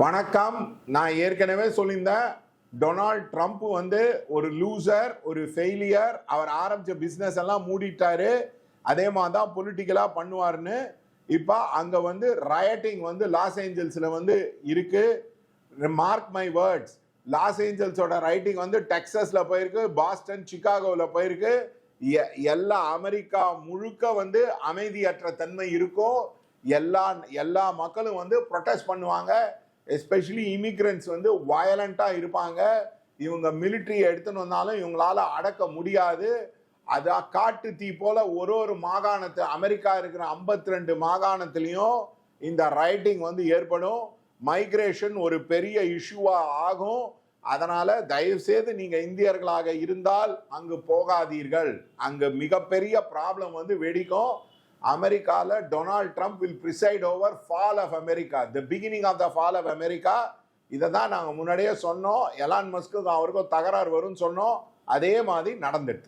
வணக்கம். நான் ஏற்கனவே சொல்லியிருந்தேன், டொனால்ட் ட்ரம்ப் வந்து ஒரு லூசர், ஒரு ஃபெயிலியர். அவர் ஆரம்பிச்ச பிஸ்னஸ் எல்லாம் மூடிட்டாரு. அதே மாதிரி தான் பொலிட்டிக்கலாக பண்ணுவார்னு. இப்போ அங்கே வந்து ரயட்டிங் வந்து லாஸ் ஏஞ்சல்ஸில் வந்து இருக்கு. மார்க் மை வேர்ட்ஸ், லாஸ் ஏஞ்சல்ஸோட ரைட்டிங் வந்து டெக்ஸஸில் போயிருக்கு, பாஸ்டன், சிகாகோவில் போயிருக்கு. எல்லா அமெரிக்கா முழுக்க வந்து அமைதியற்ற தன்மை இருக்கும். எல்லா மக்களும் வந்து ப்ரொட்டஸ்ட் பண்ணுவாங்க. எஸ்பெஷலி இமிகிரன்ஸ் வந்து வயலண்டாக இருப்பாங்க. இவங்க மிலிட்ரியை எடுத்துன்னு வந்தாலும் இவங்களால அடக்க முடியாது. அதான் காட்டு தீ போல ஒரு மாகாணத்து அமெரிக்கா இருக்கிற 52 மாகாணத்திலையும் இந்த ரைட்டிங் வந்து ஏற்படும். மைக்ரேஷன் ஒரு பெரிய இஷ்யூவா ஆகும். அதனால தயவு செய்து நீங்க இந்தியர்களாக இருந்தால் அங்கு போகாதீர்கள். அங்கு மிகப்பெரிய ப்ராப்ளம் வந்து வெடிக்கும். அமெரிக்கால Donald Trump will preside over fall of America, the beginning of the fall of America. இதை தான் நாங்கள் முன்னாடியே சொன்னோம். எலான் மஸ்க்கு அவருக்கும் தகராறு வரும்னு சொன்னோம். அதே மாதிரி நடந்துட்டு